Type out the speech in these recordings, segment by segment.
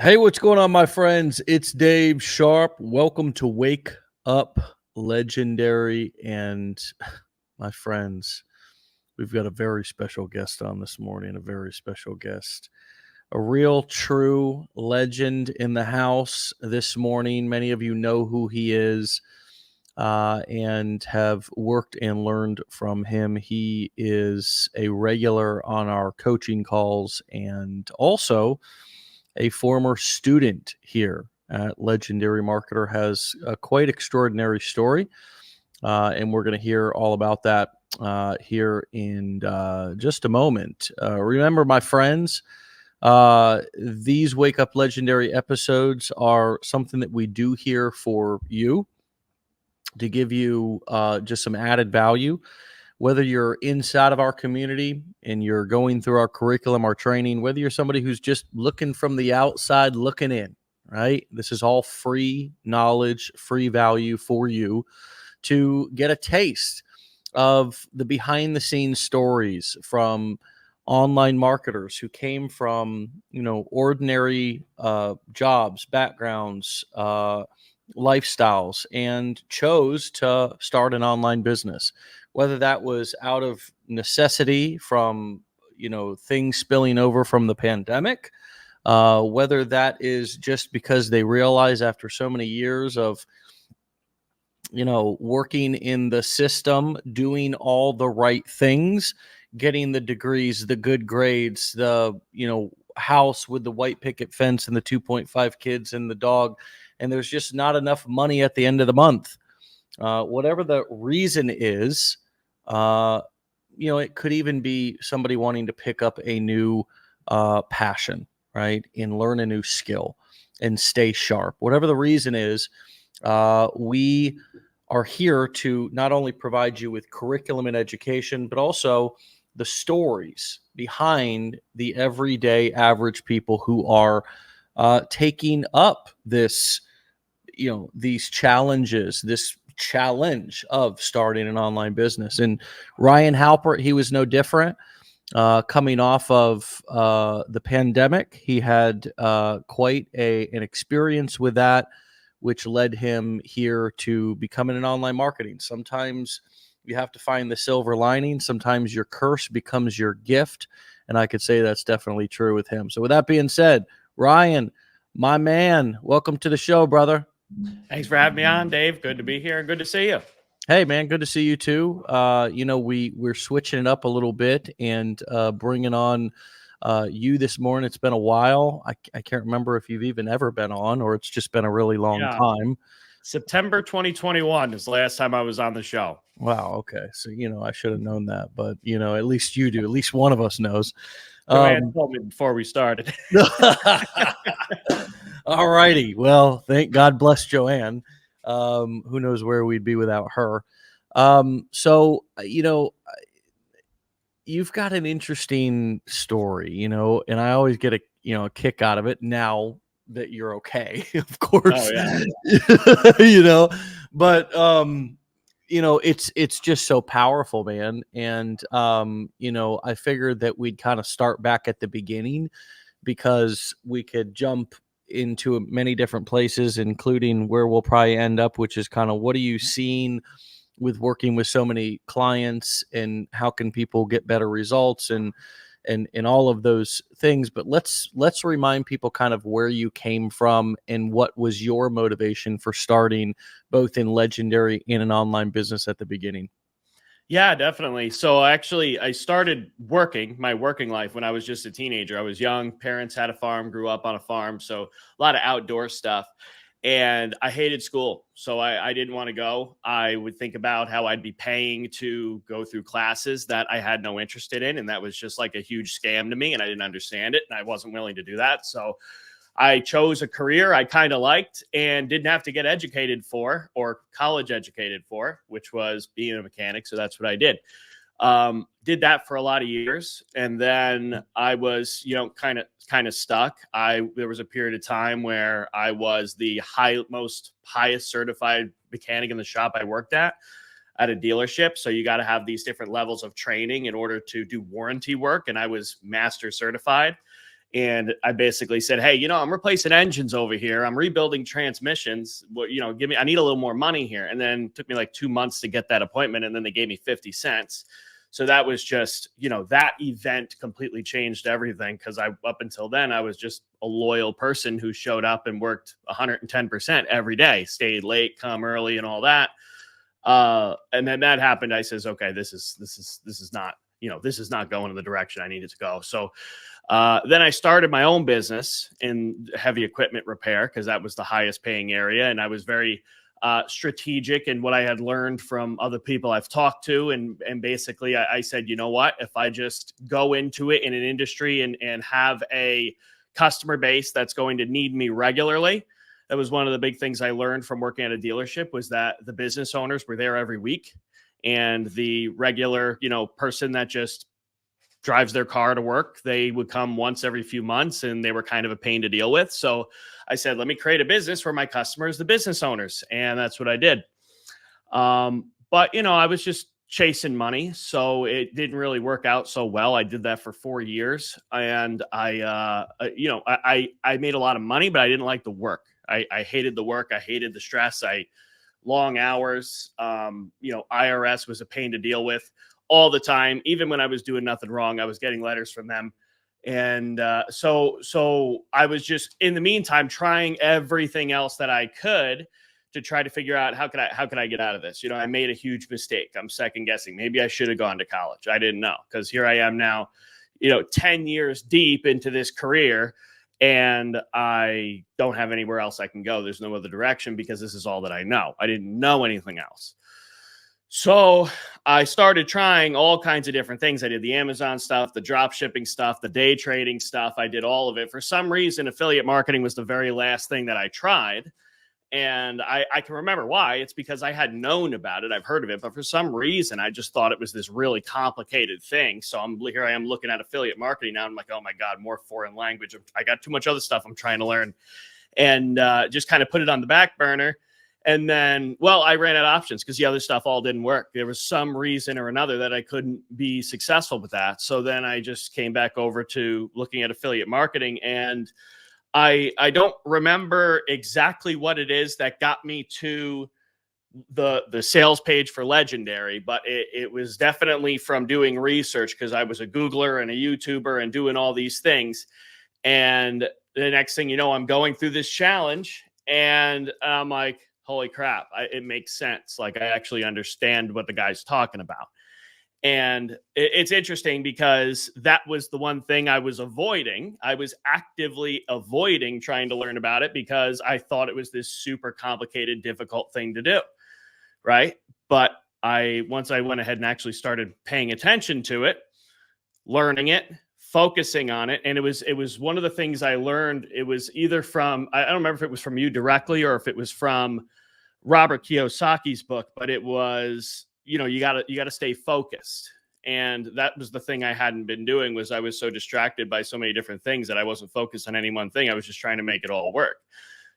Hey, what's going on, my friends? It's Dave Sharpe. Welcome to Wake Up Legendary. And my friends, we've got a very special guest on this morning, a very special guest, a real true legend in the house this morning. Many of you know who he is and have worked and learned from him. He is a regular on our coaching calls and also a former student here at Legendary Marketer, has a quite extraordinary story. And we're going to hear all about that here in just a moment. Remember, my friends, these Wake Up Legendary episodes are something that we do here for you to give you just some added value. Whether you're inside of our community and you're going through our curriculum, our training, whether you're somebody who's just looking from the outside looking in, right? This is all free knowledge, free value for you to get a taste of the behind the scenes stories from online marketers who came from, ordinary jobs, backgrounds, lifestyles, and chose to start an online business, whether that was out of necessity from things spilling over from the pandemic, whether that is just because they realize after so many years of working in the system, doing all the right things, getting the degrees, the good grades, the house with the white picket fence and the 2.5 kids and the dog, and there's just not enough money at the end of the month. Whatever the reason is, it could even be somebody wanting to pick up a new passion, right? And learn a new skill and stay sharp. Whatever the reason is, we are here to not only provide you with curriculum and education, but also the stories behind the everyday average people who are taking up this, these challenges, this challenge of starting an online business. And Ryan Halbert, he was no different. Coming off of the pandemic, he had quite an experience with that, which led him here to becoming an online marketing. Sometimes you have to find the silver lining. Sometimes your curse becomes your gift. And I could say that's definitely true with him. So with that being said, Ryan, my man, welcome to the show, brother. Thanks for having me on, Dave. Good to be here. Good to see you. Hey, man, good to see you too. We're switching it up a little bit and bringing on you this morning. It's been a while. I can't remember if you've even ever been on, or it's just been a really long time. September 2021 is the last time I was on the show. Wow. Okay. So, I should have known that, but, at least you do. At least one of us knows. Joanne told me before we started. All righty. Well, thank God bless Joanne. Who knows where we'd be without her. So, you've got an interesting story, and I always get a kick out of it now that you're okay, of course. Oh, yeah. But it's just so powerful, man. And I figured that we'd kind of start back at the beginning because we could jump into many different places, including where we'll probably end up, which is kind of what are you seeing with working with so many clients, and how can people get better results, and all of those things. But let's remind people kind of where you came from and what was your motivation for starting both in Legendary and an online business at the beginning. Yeah, definitely. So actually, I started my working life when I was just a teenager. I was young. Parents had a farm, grew up on a farm. So a lot of outdoor stuff. And I hated school. So I didn't want to go. I would think about how I'd be paying to go through classes that I had no interest in. And that was just like a huge scam to me. And I didn't understand it. And I wasn't willing to do that. So I chose a career I kind of liked and didn't have to get educated for or college educated for, which was being a mechanic. So that's what I did. Did that for a lot of years. And then I was, kind of stuck. There was a period of time where I was the highest certified mechanic in the shop I worked at a dealership. So you got to have these different levels of training in order to do warranty work. And I was master certified. And I basically said, hey, I'm replacing engines over here. I'm rebuilding transmissions. I need a little more money here. And then it took me like 2 months to get that appointment. And then they gave me 50 cents. So that was just, that event completely changed everything. Cause up until then, I was just a loyal person who showed up and worked 110% every day, stayed late, come early and all that. And then that happened. I says, okay, this is not, this is not going in the direction I needed to go. So then I started my own business in heavy equipment repair because that was the highest paying area. And I was very strategic in what I had learned from other people I've talked to. And basically I said, you know what, if I just go into it in an industry and have a customer base that's going to need me regularly. That was one of the big things I learned from working at a dealership, was that the business owners were there every week, and the regular, person that just drives their car to work, they would come once every few months, and they were kind of a pain to deal with. So I said, let me create a business where my customers, the business owners. And that's what I did. But, I was just chasing money. So it didn't really work out so well. I did that for 4 years, and I made a lot of money, but I didn't like the work. I hated the work. I hated the stress. Long hours. IRS was a pain to deal with all the time. Even when I was doing nothing wrong, I was getting letters from them. And so I was just, in the meantime, trying everything else that I could to try to figure out how could I get out of this. I made a huge mistake. I'm second guessing. Maybe I should have gone to college. I didn't know, because here I am now, 10 years deep into this career, and I don't have anywhere else I can go. There's no other direction, because this is all that I know. I didn't know anything else. So I started trying all kinds of different things. I did the Amazon stuff, the drop shipping stuff, the day trading stuff. I did all of it. For some reason, affiliate marketing was the very last thing that I tried. And I can remember why. It's because I had known about it. I've heard of it. But for some reason, I just thought it was this really complicated thing. So here I am looking at affiliate marketing now. I'm like, oh, my God, more foreign language. I got too much other stuff I'm trying to learn. And just kind of put it on the back burner. And then, I ran out of options because the other stuff all didn't work. There was some reason or another that I couldn't be successful with that. So then I just came back over to looking at affiliate marketing. And I don't remember exactly what it is that got me to the sales page for Legendary, but it was definitely from doing research, because I was a Googler and a YouTuber and doing all these things. And the next thing you know, I'm going through this challenge, and I'm like, holy crap, it makes sense. Like, I actually understand what the guy's talking about. And it's interesting, because that was the one thing I was avoiding. I was actively avoiding trying to learn about it, because I thought it was this super complicated, difficult thing to do. Right. But once I went ahead and actually started paying attention to it, learning it, focusing on it. And it was one of the things I learned. It was either from, I don't remember if it was from you directly or if it was from Robert Kiyosaki's book, but it was, you gotta stay focused. And that was the thing I hadn't been doing. Was I was so distracted by so many different things that I wasn't focused on any one thing. I was just trying to make it all work.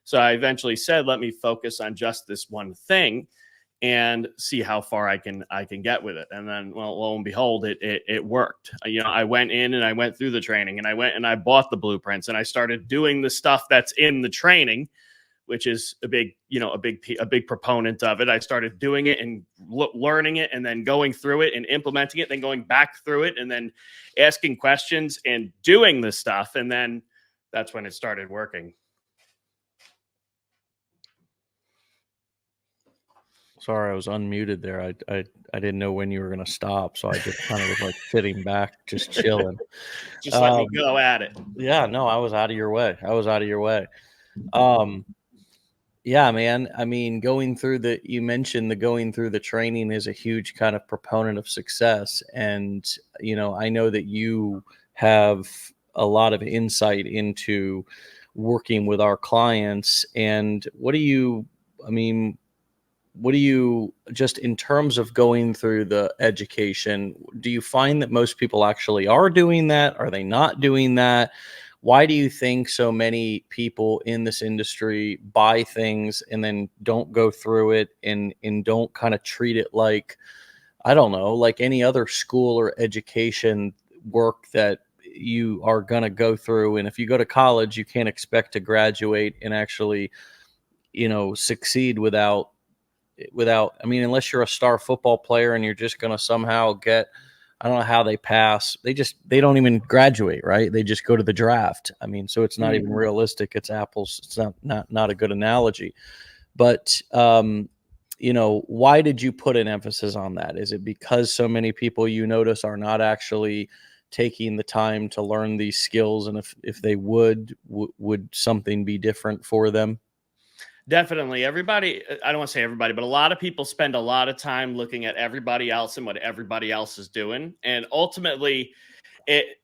So I eventually said, let me focus on just this one thing and see how far I can get with it. And then, lo and behold, it worked. I went in and I went through the training, and I went and I bought the blueprints, and I started doing the stuff that's in the training, which is a big proponent of it. I started doing it and learning it, and then going through it and implementing it, then going back through it, and then asking questions and doing the stuff. And then that's when it started working. Sorry, I was unmuted there. I didn't know when you were going to stop, so I just kind of was like sitting back, just chilling. Just let me go at it. Yeah, no, I was out of your way. Yeah, man. I mean, you mentioned the going through the training is a huge kind of proponent of success. And, I know that you have a lot of insight into working with our clients. And what do you just in terms of going through the education, do you find that most people actually are doing that? Are they not doing that? Why do you think so many people in this industry buy things and then don't go through it and don't kind of treat it like, I don't know, like any other school or education work that, you are going to go through. And if you go to college, you can't expect to graduate and actually, succeed without, I mean, unless you're a star football player and you're just going to somehow get, I don't know how they pass. They don't even graduate, right? They just go to the draft. I mean, so it's not even realistic. It's apples. It's not a good analogy. But, why did you put an emphasis on that? Is it because so many people you notice are not actually taking the time to learn these skills? And if they would something be different for them? Definitely. Everybody, I don't want to say everybody, but a lot of people spend a lot of time looking at everybody else and what everybody else is doing. And ultimately,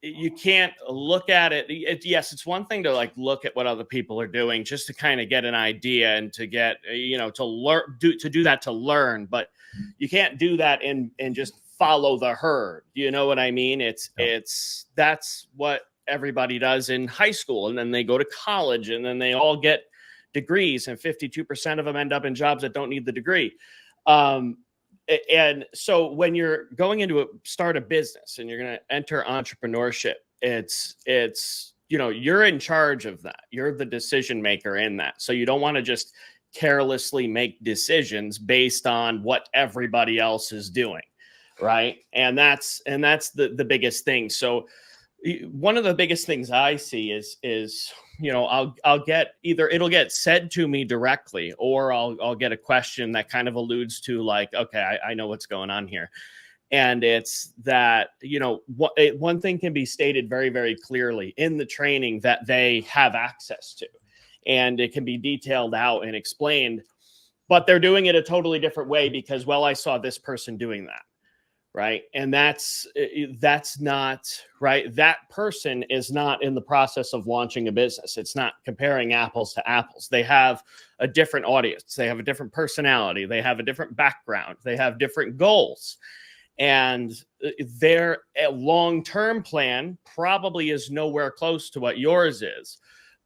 you can't look at it. Yes, it's one thing to like look at what other people are doing just to kind of get an idea and to get, to learn, to do that, to learn, but you can't do that and just follow the herd. You know what I mean? That's what everybody does in high school. And then they go to college and then they all get degrees, and 52% of them end up in jobs that don't need the degree. And so when you're going into start a business and you're going to enter entrepreneurship, it's you're in charge of that. You're the decision maker in that. So you don't want to just carelessly make decisions based on what everybody else is doing, right? And that's the biggest thing. So one of the biggest things I see is I'll get either it'll get said to me directly, or I'll get a question that kind of alludes to like, okay, I know what's going on here. And it's that, one thing can be stated very, very clearly in the training that they have access to, and it can be detailed out and explained, but they're doing it a totally different way because, well, I saw this person doing that. Right. And that's not right. That person is not in the process of launching a business. It's not comparing apples to apples. They have a different audience. They have a different personality. They have a different background. They have different goals. And their long-term plan probably is nowhere close to what yours is.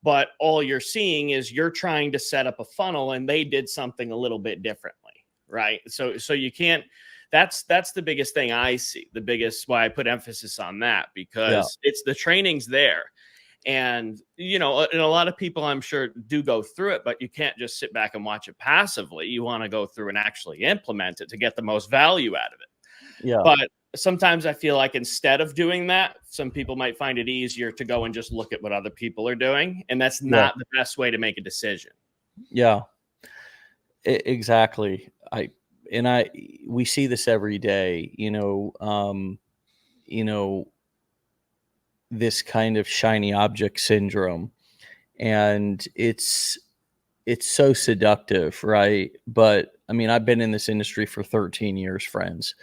But all you're seeing is you're trying to set up a funnel and they did something a little bit differently. Right. So you can't. That's the biggest thing I see, the biggest why I put emphasis on that, because it's the training's there. And, and a lot of people I'm sure do go through it, but you can't just sit back and watch it passively. You want to go through and actually implement it to get the most value out of it. Yeah. But sometimes I feel like instead of doing that, some people might find it easier to go and just look at what other people are doing. And that's not the best way to make a decision. Yeah, exactly. We see this every day, this kind of shiny object syndrome, and it's so seductive, right? But I mean, I've been in this industry for 13 years, friends.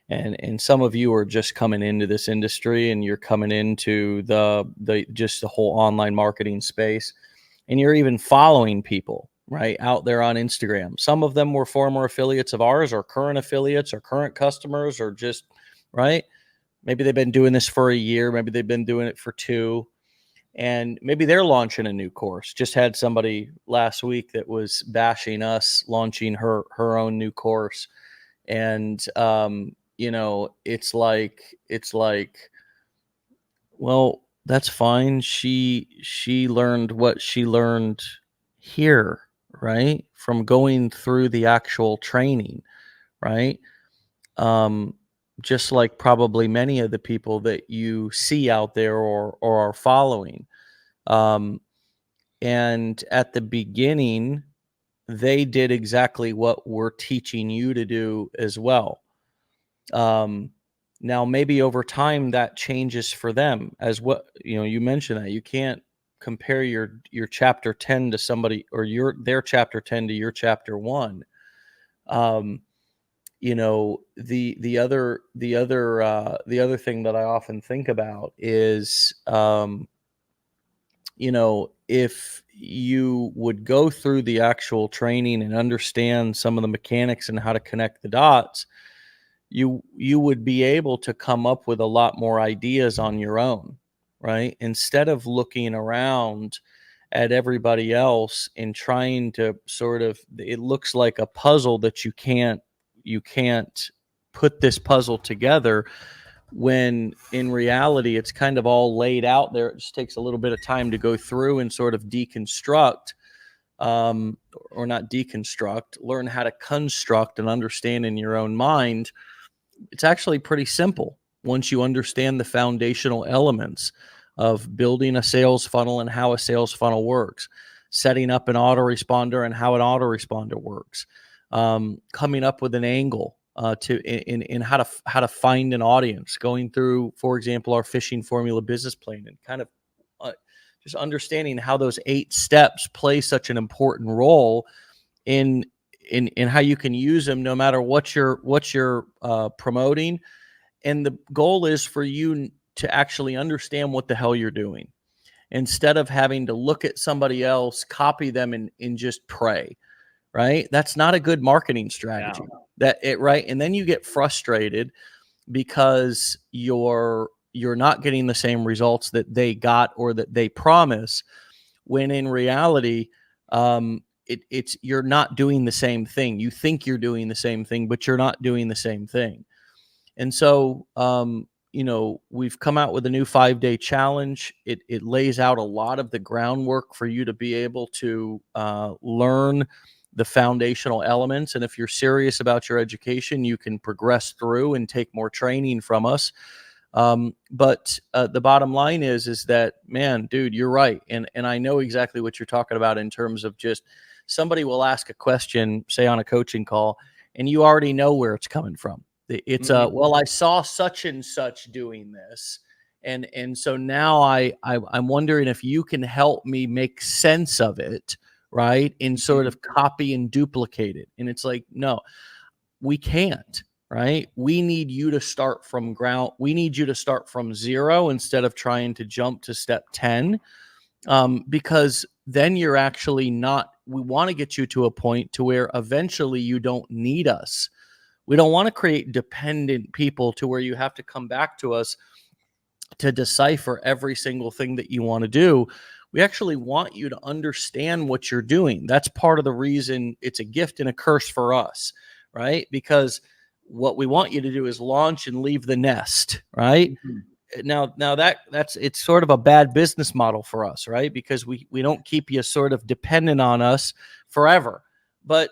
And some of you are just coming into this industry and you're coming into just the whole online marketing space, and you're even following people right out there on Instagram. Some of them were former affiliates of ours, or current affiliates, or current customers, or just right. Maybe they've been doing this for a year. Maybe they've been doing it for 2, and maybe they're launching a new course. Just had somebody last week that was bashing us launching her own new course. And, it's like, well, that's fine. She learned what she learned here, right? From going through the actual training, right? Just like probably many of the people that you see out there or are following. And at the beginning, they did exactly what we're teaching you to do as well. Now, maybe over time that changes for them as what, you mentioned that you can't compare your chapter 10 to somebody, or their chapter 10 to your chapter 1. The other thing that I often think about is, if you would go through the actual training and understand some of the mechanics and how to connect the dots, you would be able to come up with a lot more ideas on your own, right? Instead of looking around at everybody else and trying to it looks like a puzzle that you can't put this puzzle together. when in reality, it's kind of all laid out there. It just takes a little bit of time to go through and sort of deconstruct, or not deconstruct, learn how to construct and understand in your own mind. It's actually pretty simple once you understand the foundational elements of building a sales funnel and how a sales funnel works, setting up an autoresponder and how an autoresponder works, coming up with an angle in how to find an audience, going through, for example, our fishing formula business plan, and kind of just understanding how those 8 steps play such an important role in how you can use them no matter what you're promoting. And the goal is for you to actually understand what the hell you're doing, instead of having to look at somebody else, copy them, and just pray. Right? That's not a good marketing strategy. Right? And then you get frustrated because you're not getting the same results that they got or that they promise, when in reality, it's you're not doing the same thing. You think you're doing the same thing, but you're not doing the same thing. And so, we've come out with a new 5-day challenge. It lays out a lot of the groundwork for you to be able to learn the foundational elements. And if you're serious about your education, you can progress through and take more training from us. But the bottom line is that, man, dude, you're right. And I know exactly what you're talking about in terms of just somebody will ask a question, say on a coaching call, and you already know where it's coming from. It's well, I saw such and such doing this. And so now I'm wondering if you can help me make sense of it, right? And sort of copy and duplicate it. And it's like, no, we can't. Right? We need you to start from we need you to start from 0 instead of trying to jump to step 10, because then you're actually not, we want to get you to a point to where eventually you don't need us. We don't want to create dependent people to where you have to come back to us to decipher every single thing that you want to do. We actually want you to understand what you're doing. That's part of the reason it's a gift and a curse for us, right? Because what we want you to do is launch and leave the nest, right? Now that's it's sort of a bad business model for us, right? Because we don't keep you sort of dependent on us forever. But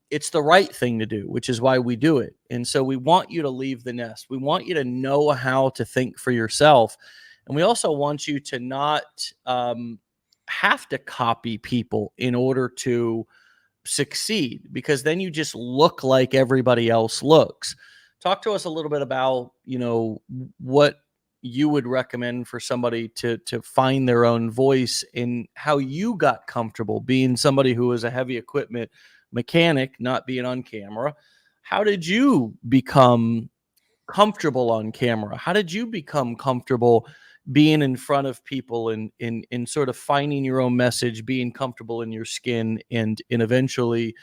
it's the right thing to do, which is why we do it. And so we want you to leave the nest. We want you to know how to think for yourself. And we also want you to not have to copy people in order to succeed, because then you just look like everybody else looks. Talk to us a little bit about, what you would recommend for somebody to find their own voice, and how you got comfortable being somebody who was a heavy equipment mechanic, not being on camera. How did you become comfortable on camera? How did you become comfortable being in front of people and in sort of finding your own message, being comfortable in your skin, and eventually,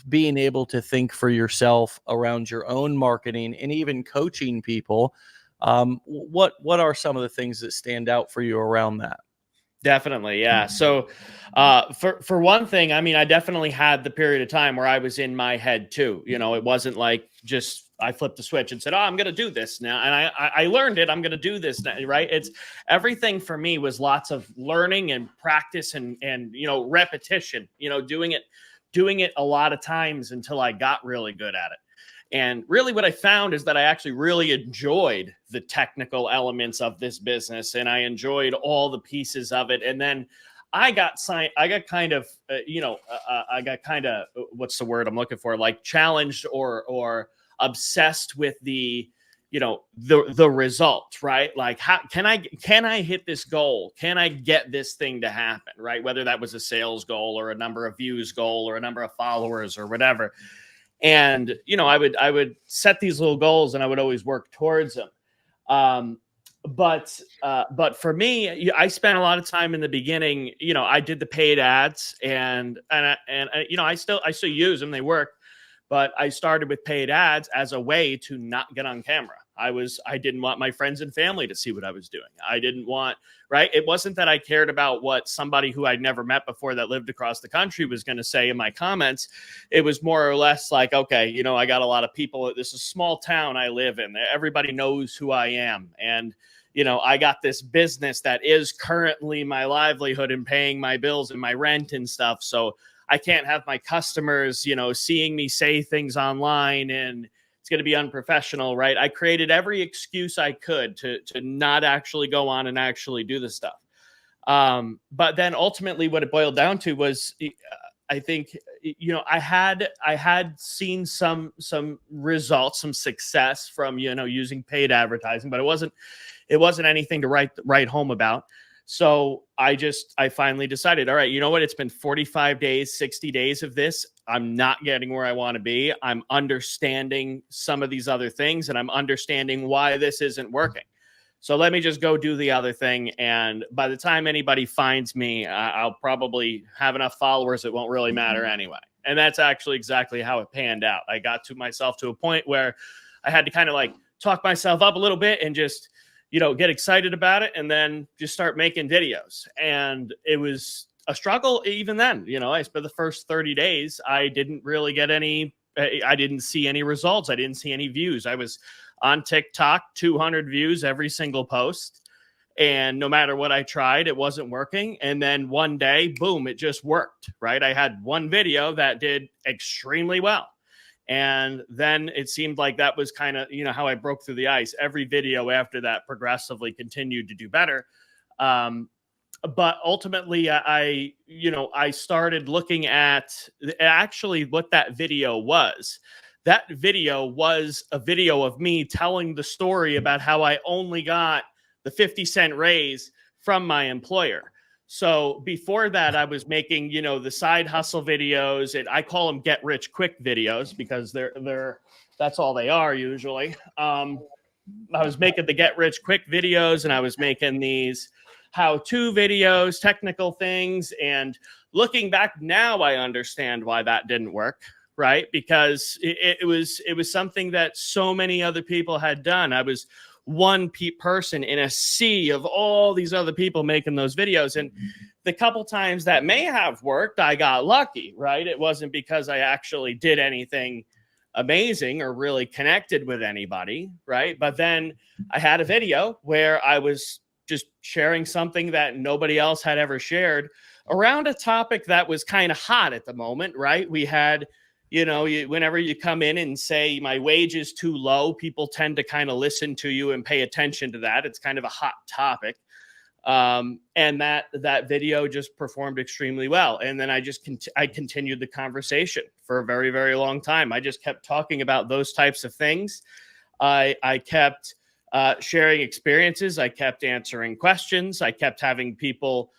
being able to think for yourself around your own marketing and even coaching people? What are some of the things that stand out for you around that? Definitely. Yeah. So, for one thing, I mean, I definitely had the period of time where I was in my head too. It wasn't like just I flipped the switch and said, "Oh, I'm going to do this now," and I learned it. I'm going to do this now, right? It's everything for me was lots of learning and practice and repetition. Doing it a lot of times until I got really good at it. And really what I found is that I actually really enjoyed the technical elements of this business, and I enjoyed all the pieces of it. And then I got kind of, what's the word I'm looking for? Like challenged or obsessed with the result, right? Like, how can I hit this goal? Can I get this thing to happen? Right. Whether that was a sales goal or a number of views goal or a number of followers or whatever. And, I would set these little goals and I would always work towards them. But for me, I spent a lot of time in the beginning. I did the paid ads and I still use them. They work, but I started with paid ads as a way to not get on camera. I didn't want my friends and family to see what I was doing. I didn't want, right? It wasn't that I cared about what somebody who I'd never met before that lived across the country was going to say in my comments. It was more or less like, okay, you know, I got a lot of people. This is a small town I live in. Everybody knows who I am. And, you know, I got this business that is currently my livelihood and paying my bills and my rent and stuff. So I can't have my customers, you know, seeing me say things online and it's going to be unprofessional, right? I created every excuse I could to not actually go on and actually do the stuff. But then ultimately what it boiled down to was, I think, you know, I had seen some results, some success from, you know, using paid advertising, but it wasn't anything to write home about. So I finally decided, all right, you know what? It's been 45 days, 60 days of this. I'm not getting where I want to be. I'm understanding some of these other things and I'm understanding why this isn't working. So let me just go do the other thing. And by the time anybody finds me, I'll probably have enough followers. It won't really matter anyway. And that's actually exactly how it panned out. I got to myself to a point where I had to kind of like talk myself up a little bit and just, you know, get excited about it and then just start making videos. And it was a struggle even then. You know, I spent the first 30 days, I didn't really get I didn't see any results. I didn't see any views. I was on TikTok, 200 views every single post. And no matter what I tried, it wasn't working. And then one day, boom, it just worked, right? I had one video that did extremely well. And then it seemed like that was kind of, you know, how I broke through the ice. Every video after that progressively continued to do better. But ultimately, I started looking at actually what that video was. That video was a video of me telling the story about how I only got the 50-cent raise from my employer. So before that, I was making, you know, the side hustle videos, and I call them get rich quick videos because that's all they are usually. I was making the get rich quick videos and I was making these how-to videos, technical things. And looking back now, I understand why that didn't work, right? Because it was something that so many other people had done. I was one person in a sea of all these other people making those videos. And the couple times that may have worked, I got lucky, right? It wasn't because I actually did anything amazing or really connected with anybody, right? But then I had a video where I was just sharing something that nobody else had ever shared around a topic that was kind of hot at the moment, right? We had, you know, whenever you come in and say my wage is too low, people tend to kind of listen to you and pay attention to that. It's kind of a hot topic. And that video just performed extremely well. And then I continued the conversation for a very, very long time. I just kept talking about those types of things. I kept sharing experiences. I kept answering questions. I kept having people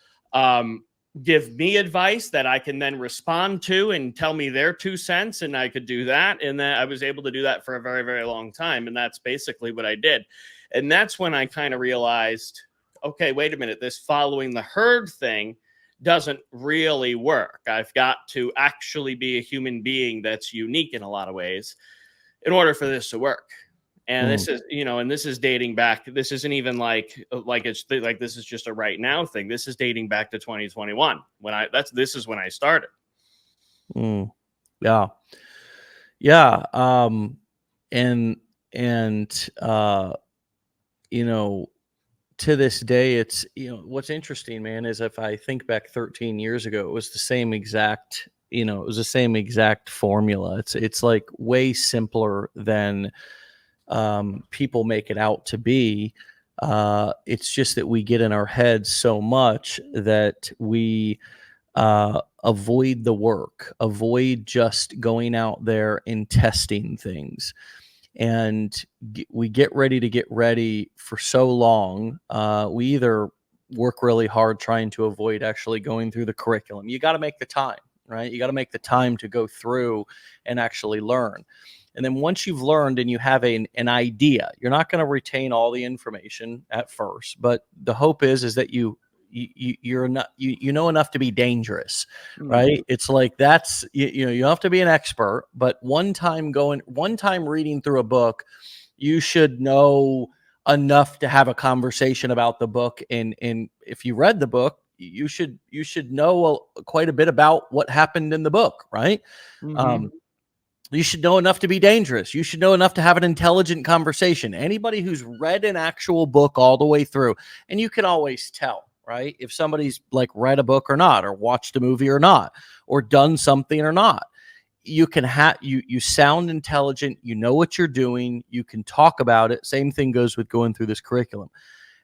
give me advice that I can then respond to and tell me their 2 cents. And I could do that. And then I was able to do that for a very, very long time. And that's basically what I did. And that's when I kind of realized, okay, wait a minute, this following the herd thing doesn't really work. I've got to actually be a human being that's unique in a lot of ways in order for this to work. And this is, you know, and this is dating back. This isn't even like this is just a right now thing. This is dating back to 2021 this is when I started. Yeah. You know, to this day, it's, you know, what's interesting, man, is if I think back 13 years ago, it was the same exact, you know, it was the same exact formula. It's like way simpler than people make it out to be. It's just that we get in our heads so much that we avoid the work, avoid just going out there and testing things. And we get ready for so long. We either work really hard trying to avoid actually going through the curriculum. You got to make the time, right? You got to make the time to go through and actually learn. And then once you've learned and you have an idea, you're not going to retain all the information at first, but the hope is that you know enough to be dangerous, right? It's like you have to be an expert, but one time reading through a book, You should know enough to have a conversation about the book. And if you read the book, you should know quite a bit about what happened in the book, right? Mm-hmm. You should know enough to be dangerous. You should know enough to have an intelligent conversation. Anybody who's read an actual book all the way through, and you can always tell, right? If somebody's like read a book or not, or watched a movie or not, or done something or not. You can you sound intelligent, you know what you're doing, you can talk about it. Same thing goes with going through this curriculum.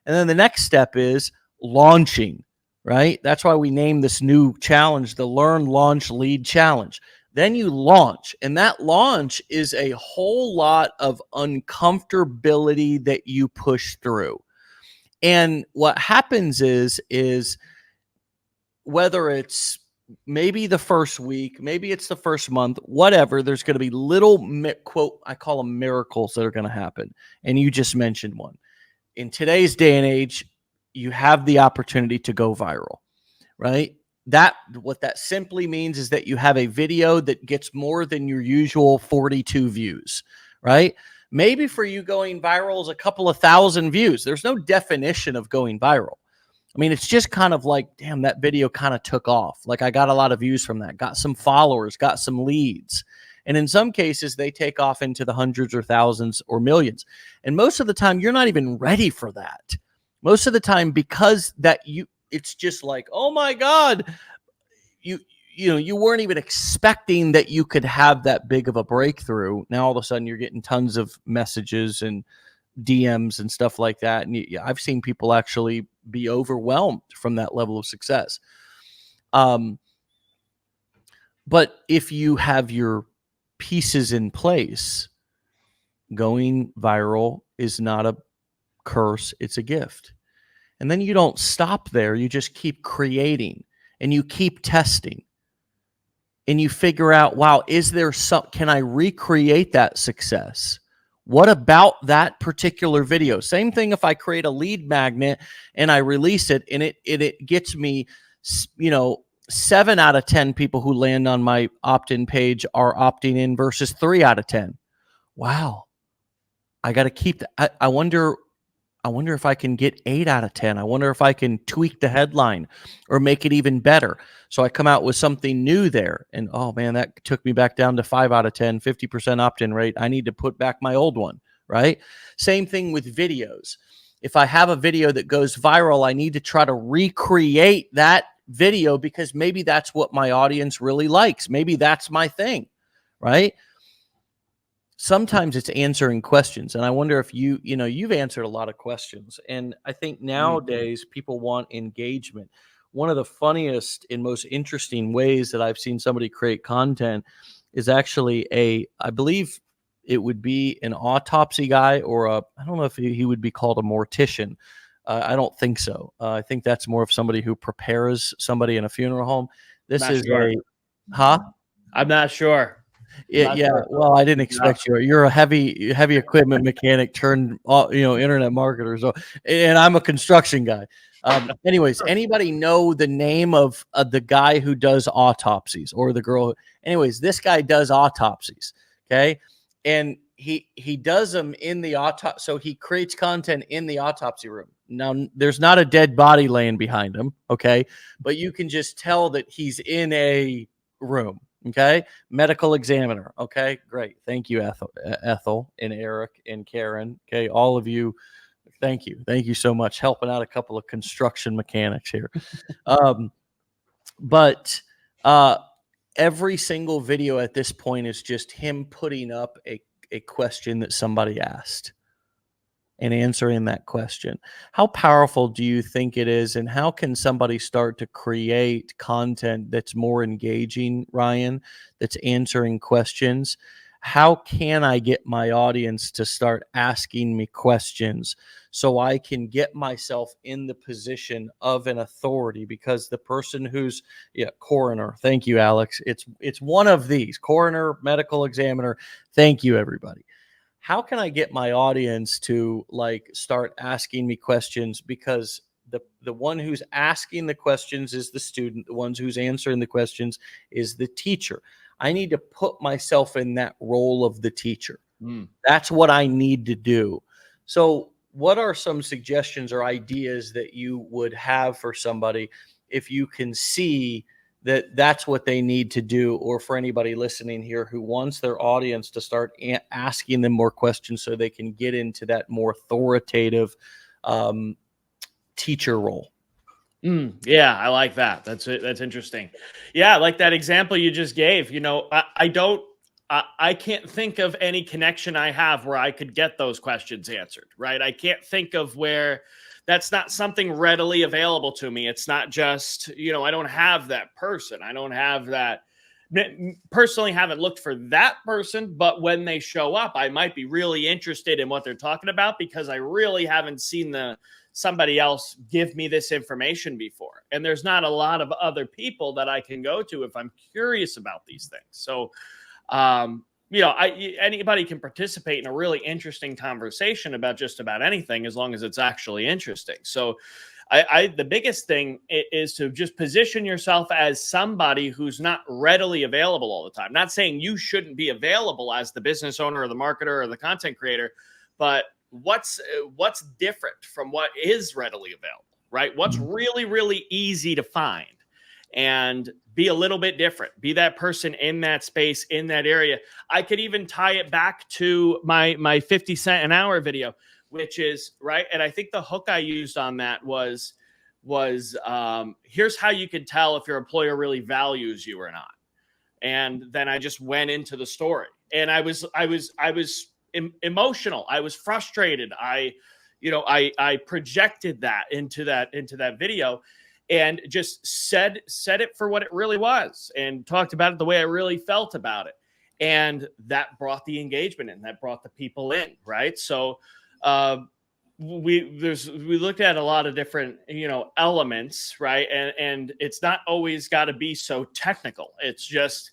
And then the next step is launching, right? That's why we named this new challenge the Learn, Launch, Lead Challenge. Then you launch, and that launch is a whole lot of uncomfortability that you push through. And what happens is whether it's maybe the first week, maybe it's the first month, whatever, there's going to be little quote, I call them miracles that are going to happen. And you just mentioned one. In today's day and age, you have the opportunity to go viral, right? What that simply means is that you have a video that gets more than your usual 42 views, right? Maybe for you, going viral is a couple of thousand views. There's no definition of going viral. I mean, it's just kind of like, damn, that video kind of took off. Like, I got a lot of views from that, got some followers, got some leads. And in some cases, they take off into the hundreds or thousands or millions. And most of the time, you're not even ready for that. Most of the time, because it's just like, oh my God, you weren't even expecting that you could have that big of a breakthrough. Now, all of a sudden, you're getting tons of messages and DMs and stuff like that. And I've seen people actually be overwhelmed from that level of success. But if you have your pieces in place, going viral is not a curse, it's a gift. And then you don't stop there. You just keep creating and you keep testing. And you figure out, wow, can I recreate that success? What about that particular video? Same thing if I create a lead magnet and I release it and it gets me, 7 out of 10 people who land on my opt-in page are opting in versus 3 out of 10. Wow. I got to keep that. I wonder if I can get 8 out of 10. I wonder if I can tweak the headline or make it even better. So I come out with something new there. And oh man, that took me back down to 5 out of 10, 50% opt-in rate. I need to put back my old one, right? Same thing with videos. If I have a video that goes viral, I need to try to recreate that video because maybe that's what my audience really likes. Maybe that's my thing, right? Sometimes it's answering questions. And I wonder if you've answered a lot of questions. And I think nowadays people want engagement. One of the funniest and most interesting ways that I've seen somebody create content is actually I believe it would be an autopsy guy or I don't know if he would be called a mortician. I don't think so. I think that's more of somebody who prepares somebody in a funeral home. This is sure. I'm not sure. Yeah. Well, I didn't expect you. You're a heavy equipment mechanic turned, internet marketer. So, and I'm a construction guy. Anyways, anybody know the name of the guy who does autopsies or the girl? Anyways, this guy does autopsies. Okay. And he does them in the autopsy. So he creates content in the autopsy room. Now there's not a dead body laying behind him. Okay. But you can just tell that he's in a room. Okay. Medical examiner. Okay. Great. Thank you, Ethel and Eric and Karen. Okay. All of you. Thank you. Thank you so much. Helping out a couple of construction mechanics here. But every single video at this point is just him putting up a question that somebody asked and answering that question. How powerful do you think it is? And how can somebody start to create content that's more engaging, Ryan, that's answering questions? How can I get my audience to start asking me questions so I can get myself in the position of an authority? Because the person who's coroner, thank you, Alex. It's one of these: coroner, medical examiner. Thank you, everybody. How can I get my audience to start asking me questions? Because the one who's asking the questions is the student. The ones who's answering the questions is the teacher. I need to put myself in that role of the teacher. That's what I need to do. So what are some suggestions or ideas that you would have for somebody if you can see that that's what they need to do, or for anybody listening here who wants their audience to start asking them more questions so they can get into that more authoritative teacher role? Yeah, I like that. That's it. That's interesting. Yeah, like that example you just gave. I can't think of any connection I have where I could get those questions answered. Right? I can't think of where that's not something readily available to me. It's not just I don't have that person. I don't have that. Personally, haven't looked for that person, but when they show up, I might be really interested in what they're talking about because I really haven't seen somebody else give me this information before. And there's not a lot of other people that I can go to if I'm curious about these things. So, anybody can participate in a really interesting conversation about just about anything as long as it's actually interesting. So, the biggest thing is to just position yourself as somebody who's not readily available all the time. Not saying you shouldn't be available as the business owner or the marketer or the content creator, but what's different from what is readily available, right? What's really, really easy to find, and be a little bit different. Be that person in that space, in that area. I could even tie it back to my 50 cent an hour video, which is right. And I think the hook I used on that was here's how you can tell if your employer really values you or not. And then I just went into the story, and I was emotional. I was frustrated. I projected that into that video, and just said it for what it really was, and talked about it the way I really felt about it. And that brought the engagement in, that brought the people in. Right. So, we looked at a lot of different elements, right? And it's not always got to be so technical. It's just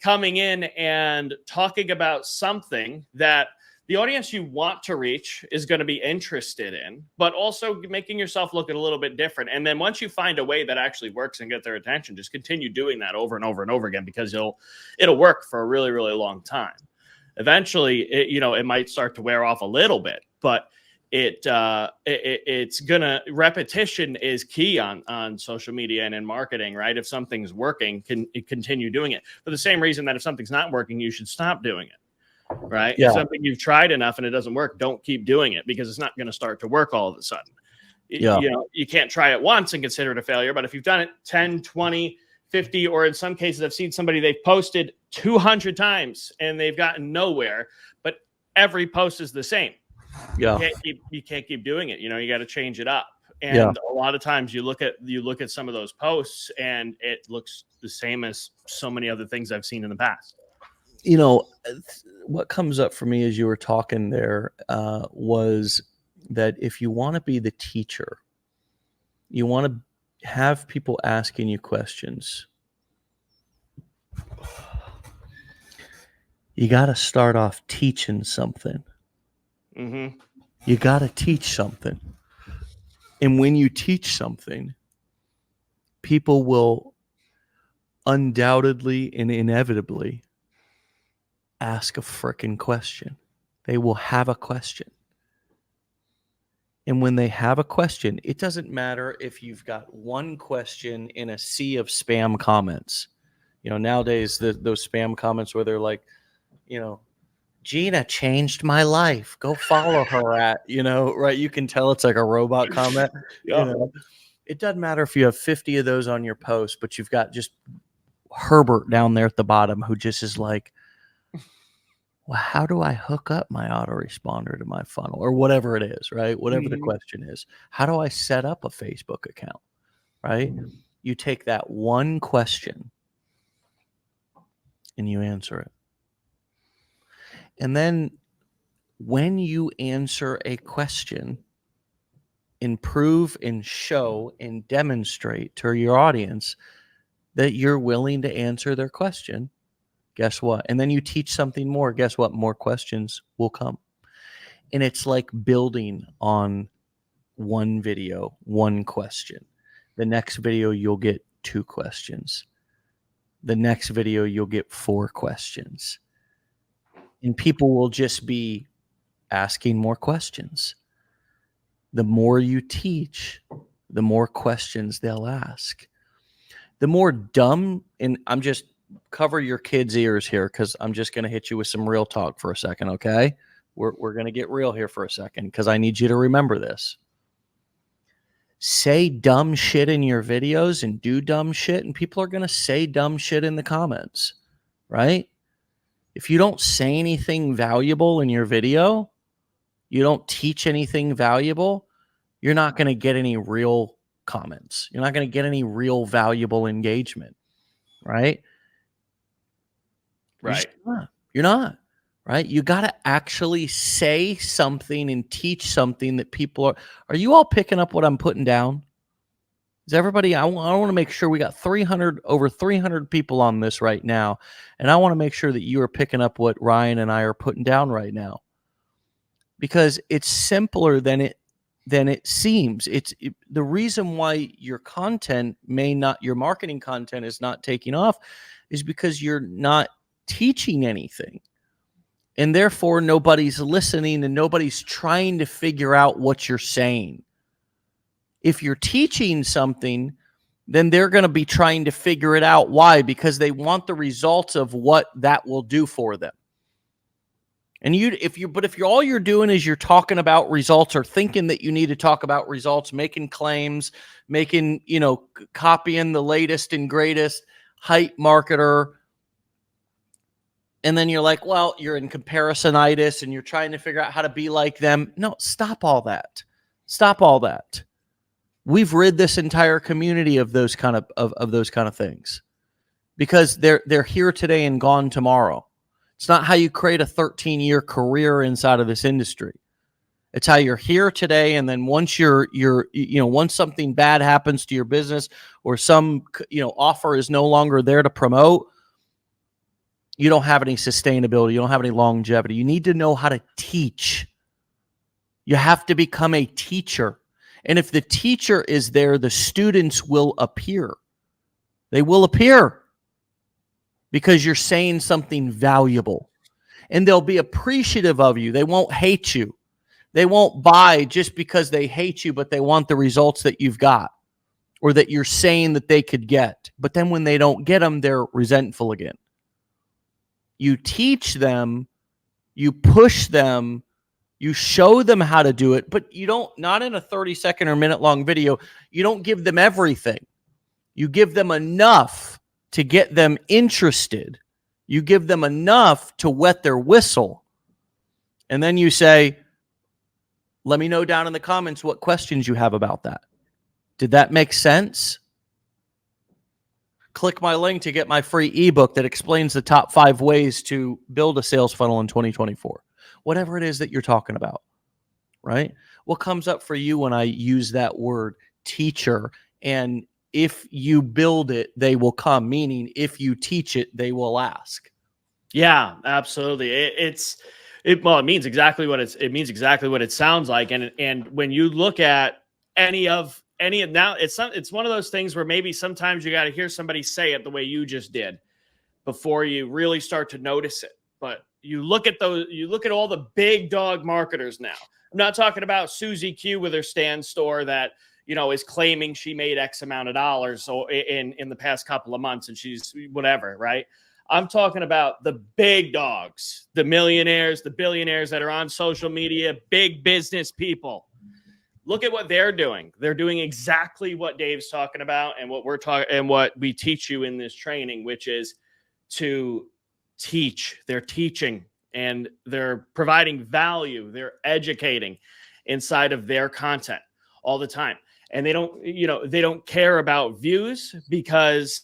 coming in and talking about something that the audience you want to reach is going to be interested in, but also making yourself look a little bit different. And then once you find a way that actually works and get their attention, just continue doing that over and over and over again, because it'll work for a really, really long time. Eventually, it might start to wear off a little bit, but it's gonna repetition is key on social media and in marketing, right? If something's working, continue doing it. For the same reason that if something's not working, you should stop doing it, right? Yeah. If something you've tried enough and it doesn't work, don't keep doing it, because it's not going to start to work all of a sudden. Yeah. You can't try it once and consider it a failure, but if you've done it 10, 20, 50, or in some cases, I've seen somebody, they've posted 200 times and they've gotten nowhere, but every post is the same. Yeah. You can't keep doing it. You got to change it up. And a lot of times you look at some of those posts and it looks the same as so many other things I've seen in the past. What comes up for me as you were talking there was that if you want to be the teacher, you want to have people asking you questions, you got to start off teaching something. Mm-hmm. You got to teach something. And when you teach something, people will undoubtedly and inevitably ask a freaking question. They will have a question. And when they have a question, it doesn't matter if you've got one question in a sea of spam comments. Nowadays, those spam comments where they're like, Gina changed my life. Go follow her at, right? You can tell it's like a robot comment. Yeah. It doesn't matter if you have 50 of those on your post, but you've got just Halbert down there at the bottom who just is like, well, how do I hook up my autoresponder to my funnel, or whatever it is, right? Whatever the question is. How do I set up a Facebook account, right? You take that one question and you answer it. And then when you answer a question, improve and show and demonstrate to your audience that you're willing to answer their question, guess what? And then you teach something more. Guess what? More questions will come. And it's like building on one video, one question. The next video, you'll get 2 questions. The next video, you'll get 4 questions. and people will just be asking more questions. The more you teach, the more questions they'll ask. The more dumb, and I'm just cover your kids' ears here because I'm just going to hit you with some real talk for a second, okay? We're going to get real here for a second because I need you to remember this. Say dumb shit in your videos and do dumb shit, and people are going to say dumb shit in the comments, right? If you don't say anything valuable in your video, you don't teach anything valuable, you're not going to get any real comments. You're not going to get any real valuable engagement, right? Right. You're not, right? You got to actually say something and teach something that people are you all picking up what I'm putting down? Is everybody, I want to make sure we got over 300 people on this right now. And I want to make sure that you are picking up what Ryan and I are putting down right now, because it's simpler than it seems. The reason why your marketing content is not taking off is because you're not teaching anything. And therefore nobody's listening and nobody's trying to figure out what you're saying. If you're teaching something, then they're going to be trying to figure it out. Why? Because they want the results of what that will do for them. And if you're all you're doing is you're talking about results or thinking that you need to talk about results, making claims, copying the latest and greatest hype marketer, and then you're like, well, you're in comparisonitis and you're trying to figure out how to be like them. No, stop all that. Stop all that. We've rid this entire community of those kind of things, because they're here today and gone tomorrow. It's not how you create a 13-year career inside of this industry. It's how you're here today, and then once once something bad happens to your business or some offer is no longer there to promote, you don't have any sustainability. You don't have any longevity. You need to know how to teach. You have to become a teacher. And if the teacher is there, the students will appear. They will appear because you're saying something valuable. And they'll be appreciative of you. They won't hate you. They won't buy just because they hate you, but they want the results that you've got or that you're saying that they could get. But then when they don't get them, they're resentful again. You teach them, you push them, you show them how to do it, but not in a 30-second or minute-long video. You don't give them everything. You give them enough to get them interested. You give them enough to wet their whistle. And then you say, let me know down in the comments what questions you have about that. Did that make sense? Click my link to get my free ebook that explains the top 5 ways to build a sales funnel in 2024. Whatever it is that you're talking about, right? What comes up for you when I use that word teacher? And if you build it, they will come, meaning if you teach it, they will ask. Yeah, absolutely. It means exactly what it means exactly what it sounds like. And when you look at any of now, it's one of those things where maybe sometimes you got to hear somebody say it the way you just did before you really start to notice it. But you look at all the big dog marketers now. I'm not talking about Susie Q with her stand store that, is claiming she made X amount of dollars in the past couple of months and she's whatever, right? I'm talking about the big dogs, the millionaires, the billionaires that are on social media, big business people. Look at what they're doing. They're doing exactly what Dave's talking about and what we're talking and what we teach you in this training, which is to teach. They're teaching and they're providing value. They're educating inside of their content all the time. And they don't care about views because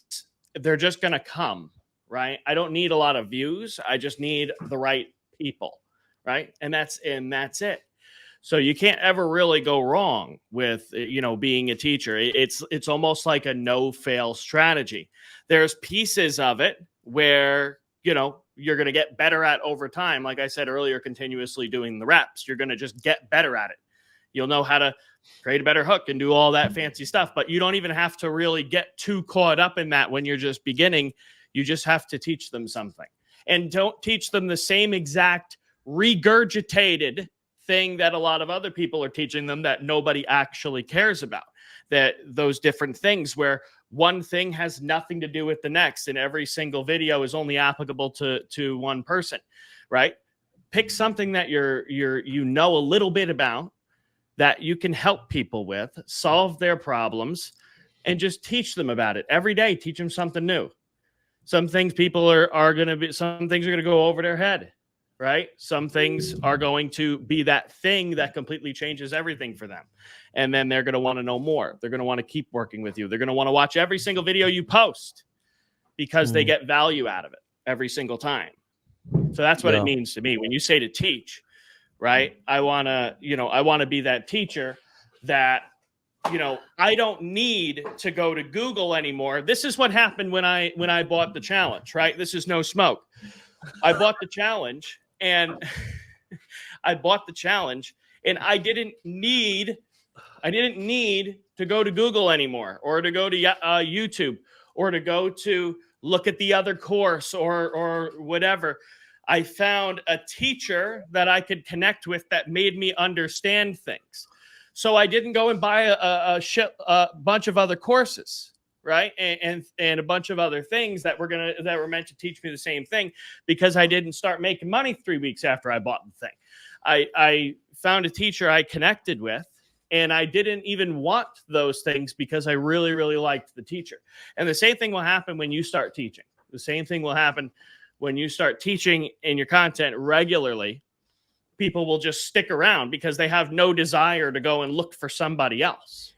they're just going to come, right? I don't need a lot of views. I just need the right people, right? And that's it. So you can't ever really go wrong with, being a teacher. It's almost like a no-fail strategy. There's pieces of it where, you're going to get better at over time. Like I said earlier, continuously doing the reps, you're going to just get better at it. You'll know how to create a better hook and do all that fancy stuff, but you don't even have to really get too caught up in that when you're just beginning. You just have to teach them something. and don't teach them the same exact regurgitated thing that a lot of other people are teaching them that nobody actually cares about. That those different things where one thing has nothing to do with the next, and every single video is only applicable to one person, right? Pick something that you know a little bit about, that you can help people with, solve their problems, and just teach them about it every day. Teach them something new. Some things some things are going to go over their head, right? Some things are going to be that thing that completely changes everything for them. And then they're going to want to know more. They're going to want to keep working with you. They're going to want to watch every single video you post because they get value out of it every single time. So that's what it means to me. When you say to teach, right? I want to be that teacher that, I don't need to go to Google anymore. This is what happened when I bought the challenge, right? This is no smoke. I bought the challenge and I didn't need to go to Google anymore, or to go to YouTube, or to go to look at the other course or whatever. I found a teacher that I could connect with that made me understand things. So I didn't go and buy a bunch of other courses, right? And a bunch of other things that were meant to teach me the same thing, because I didn't start making money 3 weeks after I bought the thing. I found a teacher I connected with, and I didn't even want those things because I really, really liked the teacher. And the same thing will happen when you start teaching. The same thing will happen when you start teaching in your content regularly. People will just stick around because they have no desire to go and look for somebody else,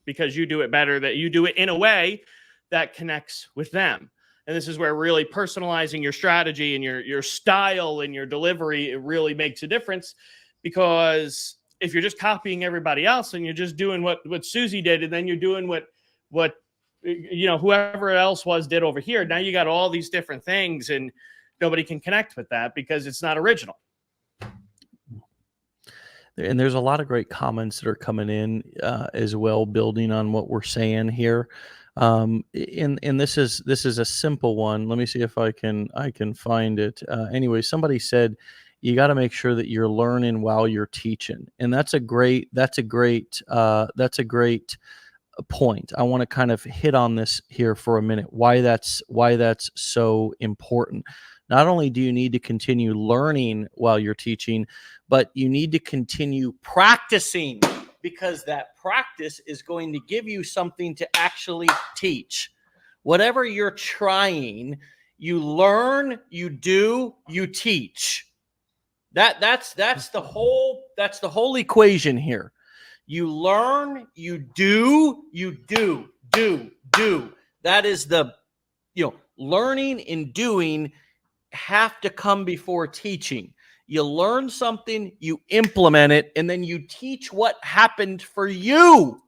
because you do it better, that you do it in a way that connects with them. And this is where really personalizing your strategy and your style and your delivery, it really makes a difference. Because if you're just copying everybody else and you're just doing what Susie did, and then you're doing what whoever else did over here, now you got all these different things and nobody can connect with that because it's not original. And there's a lot of great comments that are coming in as well, building on what we're saying here. And this is a simple one. Let me see if I can find it. Anyway, somebody said you got to make sure that you're learning while you're teaching, and that's a great point. I want to kind of hit on this here for a minute. Why that's so important. Not only do you need to continue learning while you're teaching, but you need to continue practicing, because that practice is going to give you something to actually teach. Whatever you're trying, you learn, you do, you teach. That's the whole equation here. You learn, you do. That is the, learning and doing have to come before teaching. You learn something, you implement it, and then you teach what happened for you.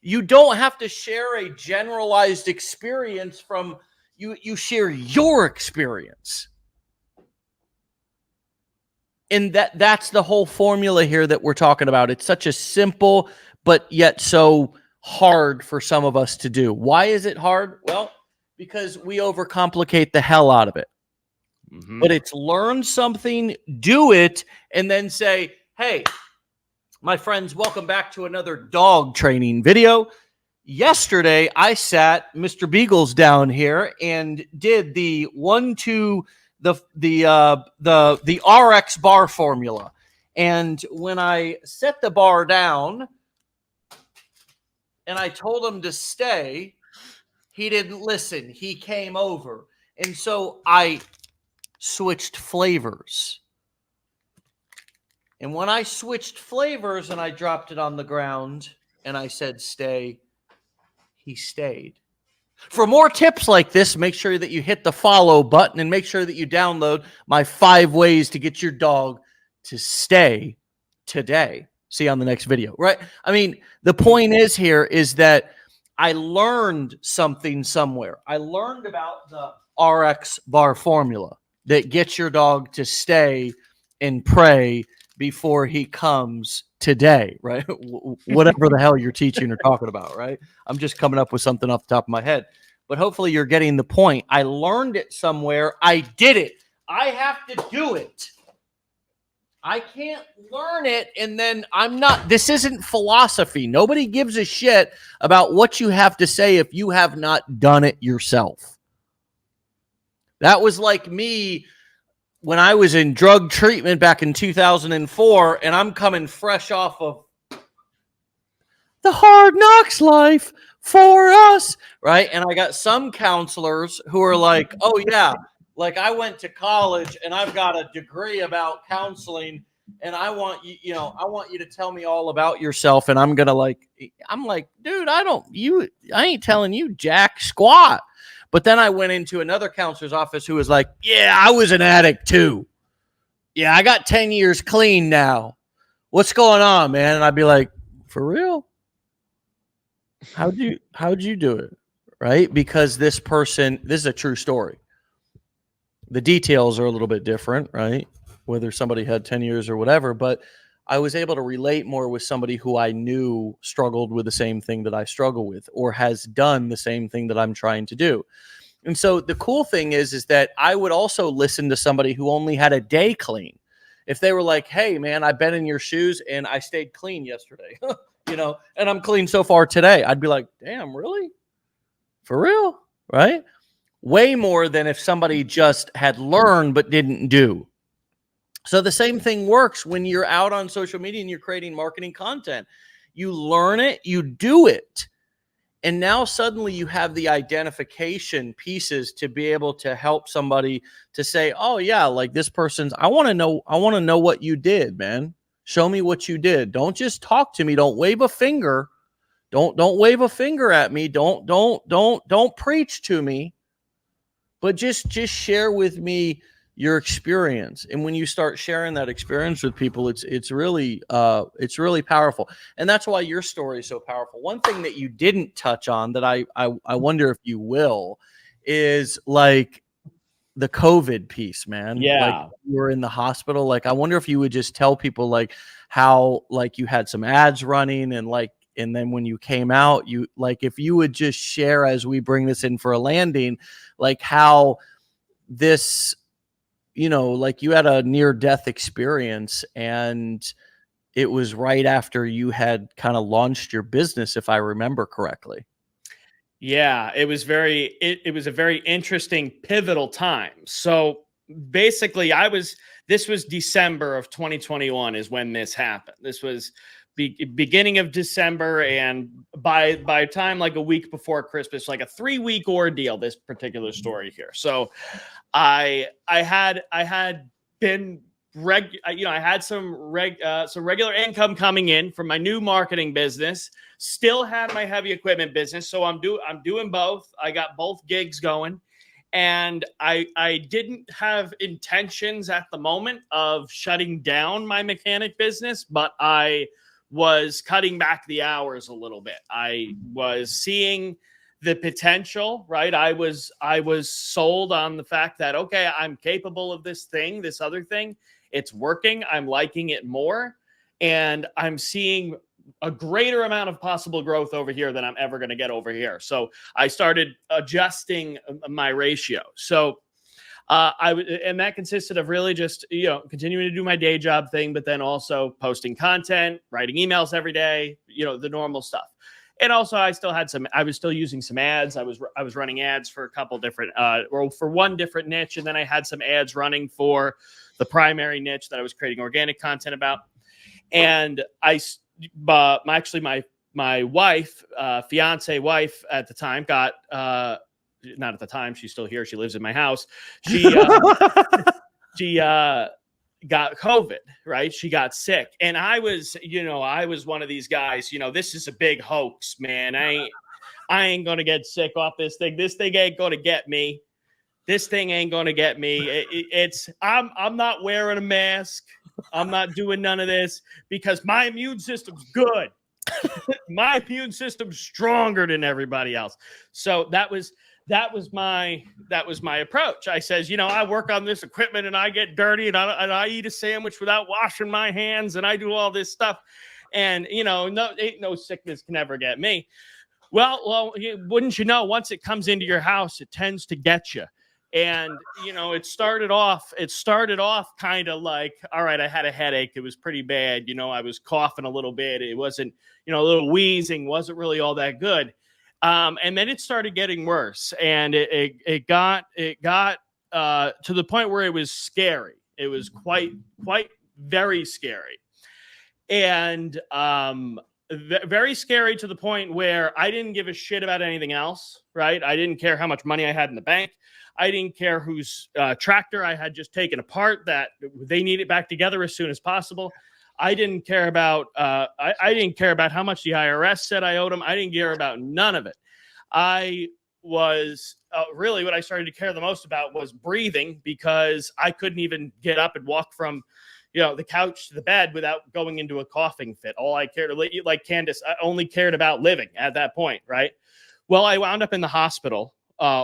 You don't have to share a generalized experience from you. You share your experience. And that's the whole formula here that we're talking about. It's such a simple, but yet so hard for some of us to do. Why is it hard? Well, because we overcomplicate the hell out of it. Mm-hmm. But it's learn something, do it, and then say, hey, my friends, welcome back to another dog training video. Yesterday, I sat Mr. Beagles down here and did the 1-2 the RX bar formula. And when I set the bar down and I told him to stay, he didn't listen. He came over. And so I switched flavors. And when I switched flavors and I dropped it on the ground and I said, stay, he stayed. For more tips like this, make sure that you hit the follow button and make sure that you download my 5 ways to get your dog to stay today. See you on the next video, right? I mean, the point is that I learned something somewhere. I learned about the RX bar formula that gets your dog to stay and pray before he comes today, right? Whatever the hell you're teaching or talking about, right? I'm just coming up with something off the top of my head. but hopefully you're getting the point. I learned it somewhere. I did it. I have to do it. I can't learn it and then I'm not. This isn't philosophy. Nobody gives a shit about what you have to say if you have not done it yourself. That was like me when I was in drug treatment back in 2004, and I'm coming fresh off of the hard knocks life for us, right? And I got some counselors who are like, oh, yeah, like I went to college and I've got a degree about counseling, and I want you, I want you to tell me all about yourself. And I'm like, dude, I ain't telling you jack squat. But then I went into another counselor's office who was like, yeah, I was an addict too. Yeah, I got 10 years clean now. What's going on, man? And I'd be like, for real? How'd you do it? Right? Because this is a true story. The details are a little bit different, right? Whether somebody had 10 years or whatever, but I was able to relate more with somebody who I knew struggled with the same thing that I struggle with, or has done the same thing that I'm trying to do. And so the cool thing is that I would also listen to somebody who only had a day clean. If they were like, hey man, I've been in your shoes and I stayed clean yesterday, and I'm clean so far today, I'd be like, damn, really? For real? Right? Way more than if somebody just had learned but didn't do. So the same thing works when you're out on social media and you're creating marketing content. You learn it, you do it. And now suddenly you have the identification pieces to be able to help somebody to say, oh yeah, like this person's, I want to know what you did, man. Show me what you did. Don't just talk to me. Don't wave a finger. Don't wave a finger at me. Don't preach to me. But just share with me your experience. And when you start sharing that experience with people, it's really powerful. And that's why your story is so powerful. One thing that you didn't touch on that I wonder if you will is like the COVID piece, man. Yeah. Like you were in the hospital. Like, I wonder if you would just tell people like how, like you had some ads running and then when you came out, you like, if you would just share as we bring this in for a landing, like how this, like you had a near death experience and it was right after you had kind of launched your business, if I remember correctly. Yeah, it was it was a very interesting pivotal time. So basically this was December of 2021 is when this happened. This was beginning of December, and by time like a week before Christmas, like a 3-week ordeal, this particular story here. So I had been I had some regular income coming in from my new marketing business, still had my heavy equipment business. So I'm doing both. I got both gigs going, and I didn't have intentions at the moment of shutting down my mechanic business, but I was cutting back the hours a little bit. I was seeing the potential, right? I was sold on the fact that, okay, I'm capable of this other thing. It's working. I'm liking it more. And I'm seeing a greater amount of possible growth over here than I'm ever going to get over here. So I started adjusting my ratio. So and that consisted of really just, continuing to do my day job thing, but then also posting content, writing emails every day, the normal stuff. And also I was still using some ads. I was running ads for a couple different, or for one different niche. And then I had some ads running for the primary niche that I was creating organic content about. And my wife, fiance wife at the time got, not at the time, she's still here, she lives in my house. She got COVID, right? She got sick. And I was one of these guys, this is a big hoax, man. I ain't going to get sick off this thing. This thing ain't going to get me. This thing ain't going to get me. I'm not wearing a mask. I'm not doing none of this because my immune system's good. My immune system's stronger than everybody else. So that was my approach. I says, I work on this equipment and I get dirty and I eat a sandwich without washing my hands and I do all this stuff. And, no sickness can ever get me. Well, wouldn't you know, once it comes into your house, it tends to get you. And, it started off kind of like, all right, I had a headache. It was pretty bad. I was coughing a little bit. It wasn't, a little wheezing, wasn't really all that good. And then it started getting worse, and it got to the point where it was scary. It was quite very scary. And, very scary to the point where I didn't give a shit about anything else, right? I didn't care how much money I had in the bank. I didn't care whose tractor I had just taken apart, that they need it back together as soon as possible. I didn't care about I didn't care about how much the IRS said I owed them. I didn't care about none of it. I was really, what I started to care the most about was breathing, because I couldn't even get up and walk from the couch to the bed without going into a coughing fit. All I cared, like Candace, I only cared about living at that point, right? Well, I wound up in the hospital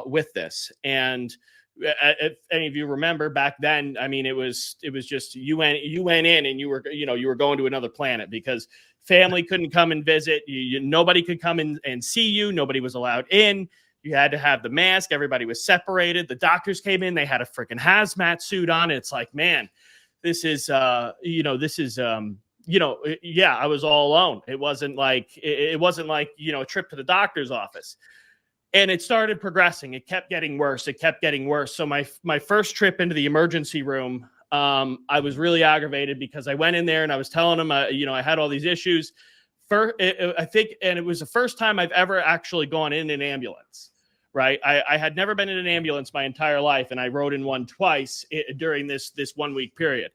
with this. And if any of you remember back then, I mean, it was just, you went in and you were going to another planet, because family couldn't come and visit. Nobody could come in and see you. Nobody was allowed in. You had to have the mask. Everybody was separated. The doctors came in. They had a freaking hazmat suit on. It's like, man, this is, I was all alone. It wasn't like a trip to the doctor's office. And it started progressing. It kept getting worse. It kept getting worse. So my first trip into the emergency room, I was really aggravated, because I went in there and I was telling them, I had all these issues. I think, and it was the first time I've ever actually gone in an ambulance. Right. I had never been in an ambulance my entire life, and I rode in one twice during this 1 week period.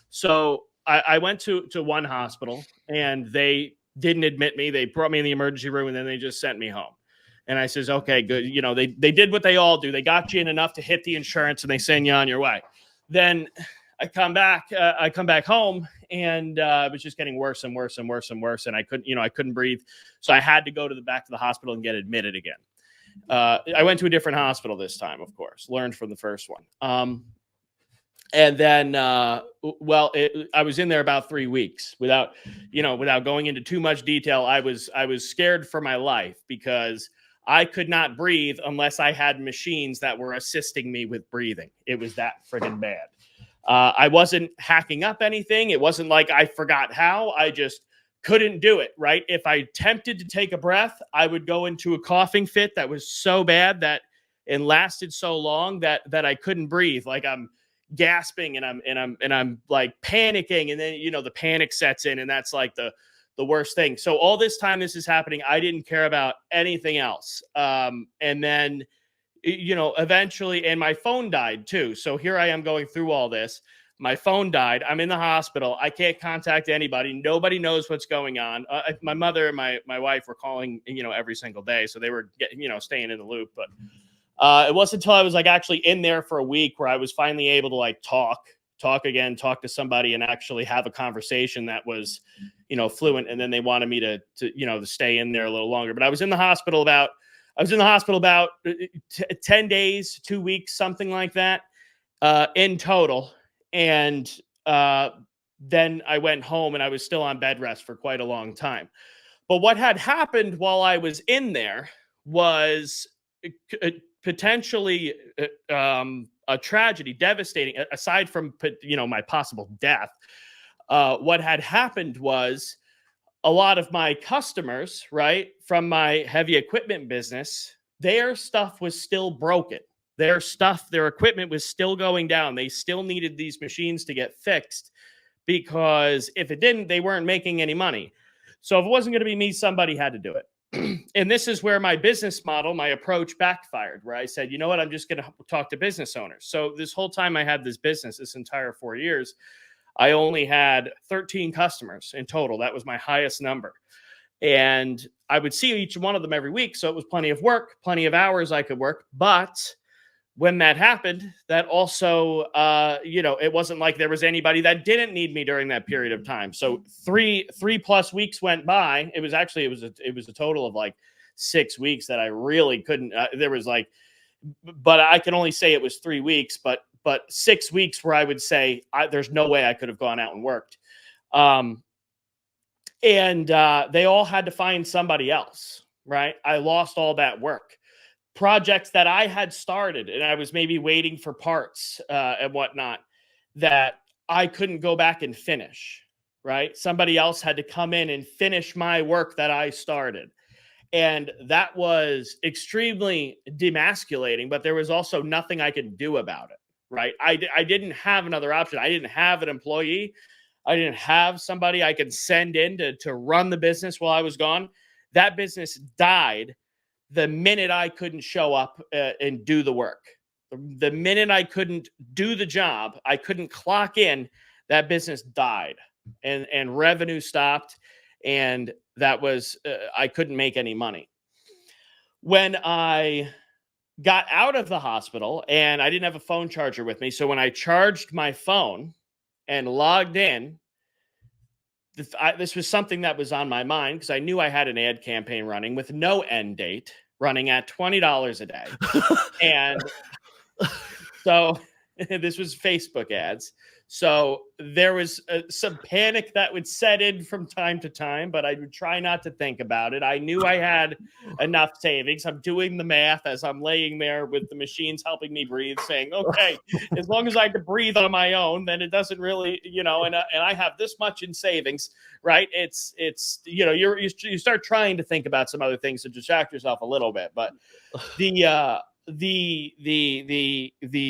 So I went to one hospital, and they didn't admit me. They brought me in the emergency room, and then they just sent me home. And I says, okay, good. They did what they all do. They got you in enough to hit the insurance, and they send you on your way. Then I come back home, and it was just getting worse and worse and worse and worse. And I couldn't breathe. So I had to go back to the hospital and get admitted again. I went to a different hospital this time, of course, learned from the first one. And then, I was in there about 3 weeks without going into too much detail. I was scared for my life, because I could not breathe unless I had machines that were assisting me with breathing. It was that friggin' bad. I wasn't hacking up anything. It wasn't like I forgot how. I just couldn't do it, right? If I attempted to take a breath, I would go into a coughing fit that was so bad that it lasted so long that I couldn't breathe. Like, I'm gasping and I'm like panicking, and then the panic sets in, and that's like the worst thing. So all this time this is happening, I didn't care about anything else. And then eventually, and my phone died too. So here I am going through all this. My phone died. I'm in the hospital. I can't contact anybody. Nobody knows what's going on. My mother and my wife were calling, every single day. So they were staying in the loop. But it wasn't until I was actually in there for a week where I was finally able to talk to somebody and actually have a conversation that was, fluent. And then they wanted me to stay in there a little longer. But I was in the hospital about 10 days, 2 weeks, something like that, in total. And then I went home, and I was still on bed rest for quite a long time. But what had happened while I was in there was potentially a tragedy, devastating, aside from my possible death. What had happened was, a lot of my customers, right, from my heavy equipment business, their stuff was still broken. Their equipment was still going down. They still needed these machines to get fixed, because if it didn't, they weren't making any money. So if it wasn't going to be me, somebody had to do it. And this is where my business model, my approach backfired, where I said, you know what, I'm just going to talk to business owners. So this whole time I had this business, this entire 4 years, I only had 13 customers in total. That was my highest number. And I would see each one of them every week. So it was plenty of work, plenty of hours I could work. But when that happened, that also, it wasn't like there was anybody that didn't need me during that period of time. So three plus weeks went by. It was a total of 6 weeks that I really couldn't. But I can only say it was 3 weeks. But 6 weeks where I would say there's no way I could have gone out and worked. And they all had to find somebody else. right? I lost all that work. Projects that I had started and I was maybe waiting for parts and whatnot that I couldn't go back and finish, right? Somebody else had to come in and finish my work that I started. And that was extremely demasculating, but there was also nothing I could do about it, right? I didn't have another option. I didn't have an employee. I didn't have somebody I could send in to run the business while I was gone. That business died the minute I couldn't show up and do the work. The minute I couldn't do the job, I couldn't clock in, that business died and revenue stopped. And that was, I couldn't make any money. When I got out of the hospital and I didn't have a phone charger with me. So when I charged my phone and logged in, this was something that was on my mind because I knew I had an ad campaign running with no end date, running at $20 a day. And so this was Facebook ads. So there was some panic that would set in from time to time, but I would try not to think about it. I knew I had enough savings. I'm doing the math as I'm laying there with the machines helping me breathe, saying, okay, as long as I can breathe on my own, then it doesn't really, and I have this much in savings, right? It's you start trying to think about some other things to distract yourself a little bit. But the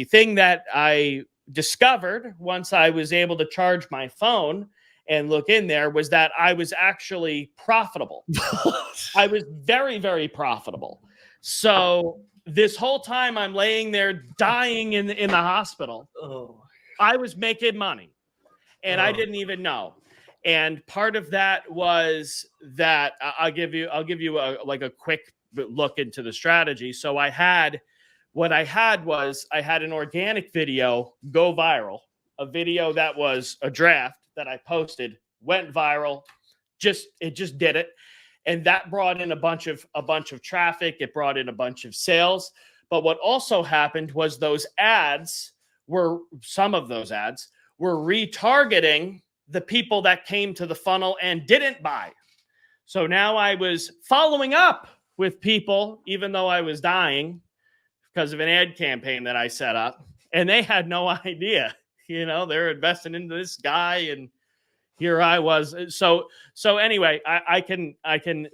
thing that I discovered once I was able to charge my phone and look in there was that I was actually profitable. I was very, very profitable. So this whole time I'm laying there dying in the hospital, I was making money and I didn't even know. And part of that was that I'll give you a quick look into the strategy. So what I had an organic video go viral, a video that was a draft that I posted, went viral, it just did it. And that brought in a bunch of traffic. It brought in a bunch of sales. But what also happened was some of those ads were retargeting the people that came to the funnel and didn't buy. So now I was following up with people, even though I was dying, because of an ad campaign that I set up, and they had no idea, they're investing into this guy, and here I was. So anyway, I can,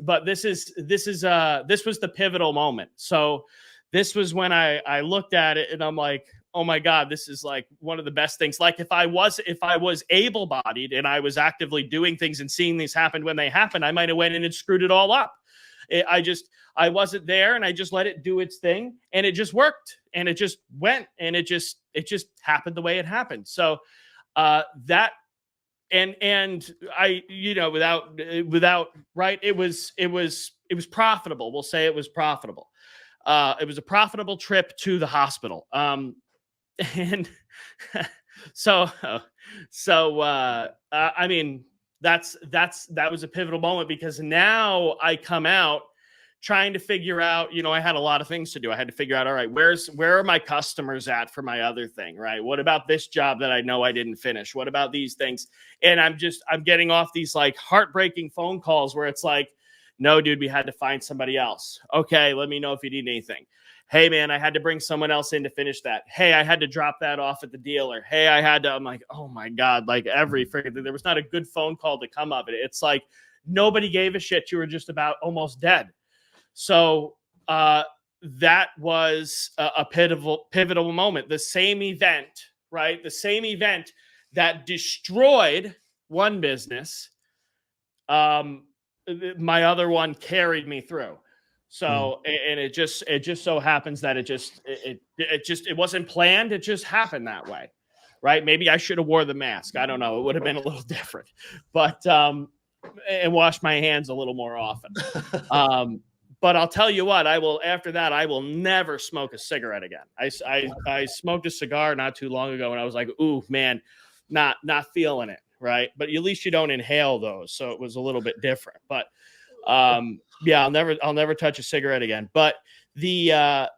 but this was the pivotal moment. So this was when I looked at it and I'm like, oh my God, this is like one of the best things. Like if I was able-bodied and I was actively doing things and seeing these happen when they happen, I might've went in and screwed it all up. I wasn't there and I just let it do its thing and it just worked and it just went and it just happened the way it happened. So that and I, without right, it was profitable. We'll say it was profitable. It was a profitable trip to the hospital. And so I mean, that was a pivotal moment because now I come out trying to figure out, I had a lot of things to do. I had to figure out, all right, where are my customers at for my other thing, right? What about this job that I know I didn't finish? What about these things? And I'm getting off these like heartbreaking phone calls where it's like, no, dude, we had to find somebody else. Okay, let me know if you need anything. Hey, man, I had to bring someone else in to finish that. Hey, I had to drop that off at the dealer. Hey, I'm like, oh my God, like every freaking thing. There was not a good phone call to come of it. It's like nobody gave a shit. You were just about almost dead. So that was a pivotal moment. The same event, right? The same event that destroyed one business, my other one carried me through. So, and it just so happens that it wasn't planned. It just happened that way, right? Maybe I should have wore the mask. I don't know. It would have been a little different, but, and washed my hands a little more often. But I'll tell you what, after that, I will never smoke a cigarette again. I smoked a cigar not too long ago and I was like, ooh, man, not feeling it. Right. But at least you don't inhale those. So it was a little bit different, but, yeah, I'll never touch a cigarette again. But that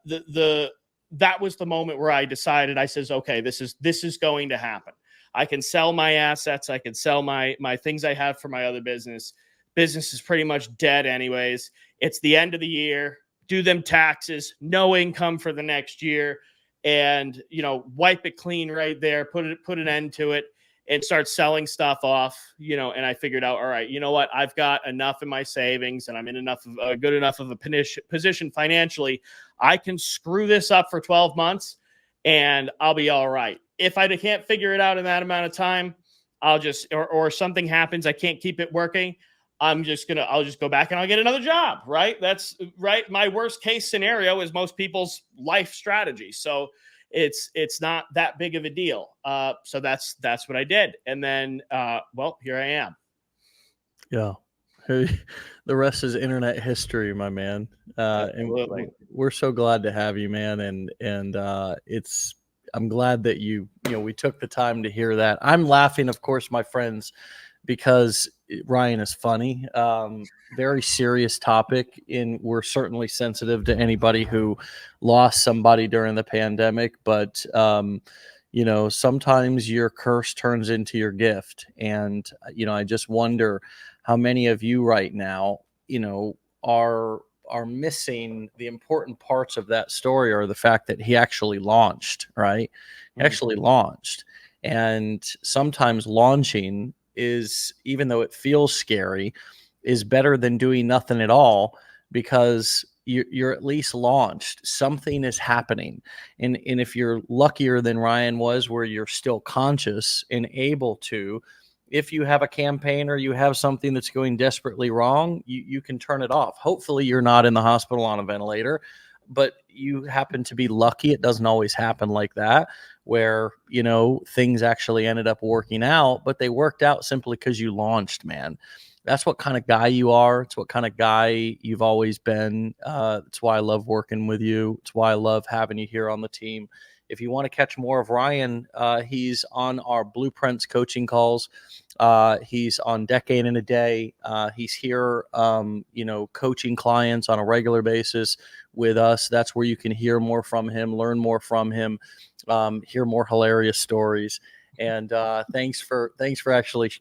was the moment where I decided, I says, okay, this is going to happen. I can sell my assets. I can sell my things I have for my other business. Business is pretty much dead anyways. It's the end of the year, do them taxes, no income for the next year, and, you know, wipe it clean right there, put an end to it, and start selling stuff off, you know. And I figured out, all right, you know what? I've got enough in my savings and I'm in good enough of a position financially. I can screw this up for 12 months and I'll be all right. If I can't figure it out in that amount of time, I'll just, or something happens, I can't keep it working, I'll just go back and I'll get another job, right? That's right. My worst case scenario is most people's life strategy. So it's not that big of a deal. So that's what I did. And then, well, here I am. Yeah. The rest is internet history, my man. Absolutely. And we're so glad to have you, man. And I'm glad that we took the time to hear that. I'm laughing, of course, my friends, because Ryan is funny. Very serious topic, and we're certainly sensitive to anybody who lost somebody during the pandemic. But sometimes your curse turns into your gift, and I just wonder how many of you right now, are missing the important parts of that story, or the fact that he actually launched, right? He actually launched. And sometimes launching is, even though it feels scary, is better than doing nothing at all, because you're at least launched. Something is happening. And if you're luckier than Ryan was, where you're still conscious and able to, if you have a campaign or you have something that's going desperately wrong, you can turn it off. Hopefully you're not in the hospital on a ventilator, but you happen to be lucky. It doesn't always happen like that, where, things actually ended up working out, but they worked out simply because you launched, man. That's what kind of guy you are. It's what kind of guy you've always been. It's why I love working with you. It's why I love having you here on the team. If you want to catch more of Ryan, he's on our Blueprints coaching calls. He's on Decade in a Day. He's here, coaching clients on a regular basis with us. That's where you can hear more from him, learn more from him, hear more hilarious stories. And thanks for actually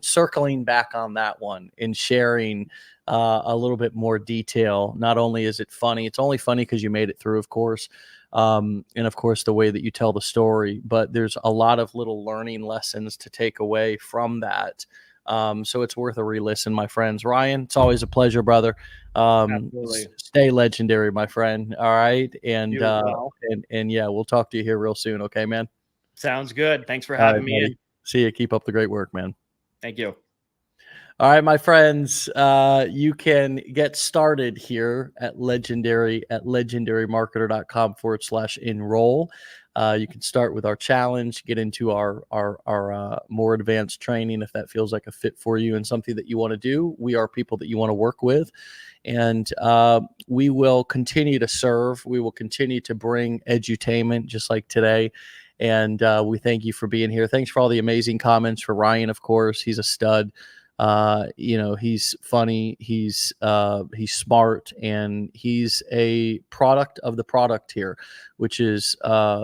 circling back on that one and sharing a little bit more detail. Not only is it funny, it's only funny because you made it through, of course. And of course, the way that you tell the story, but there's a lot of little learning lessons to take away from that. So it's worth a re-listen, my friends. Ryan, it's always a pleasure, brother. Stay legendary, my friend. All right. And yeah, we'll talk to you here real soon. Okay, man. Sounds good. Thanks for having me in. See you. Keep up the great work, man. Thank you. All right, my friends, you can get started here at legendarymarketer.com/enroll. You can start with our challenge, get into our more advanced training if that feels like a fit for you and something that you want to do. We are people that you want to work with, and we will continue to serve. We will continue to bring edutainment just like today. And we thank you for being here. Thanks for all the amazing comments for Ryan, of course. He's a stud. He's funny, he's smart, and he's a product of the product here, which is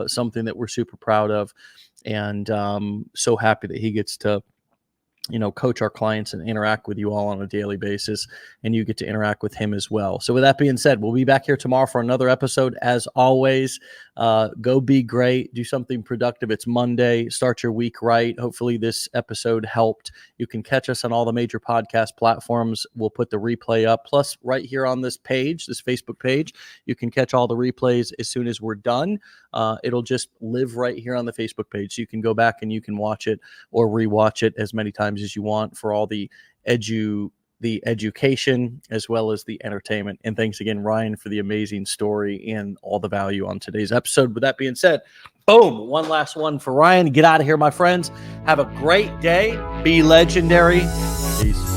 something that we're super proud of, and so happy that he gets to coach our clients and interact with you all on a daily basis, and you get to interact with him as well. So with that being said, we'll be back here tomorrow for another episode. As always, go be great, do something productive. It's Monday, start your week right. Hopefully this episode helped. You can catch us on all the major podcast platforms. We'll put the replay up. Plus right here on this page, this Facebook page, you can catch all the replays as soon as we're done. It'll just live right here on the Facebook page. So you can go back and you can watch it or rewatch it as many times as you want for all the education as well as the entertainment. And thanks again, Ryan, for the amazing story and all the value on today's episode. With that being said, boom, one last one for Ryan. Get out of here, my friends. Have a great day. Be legendary. Peace.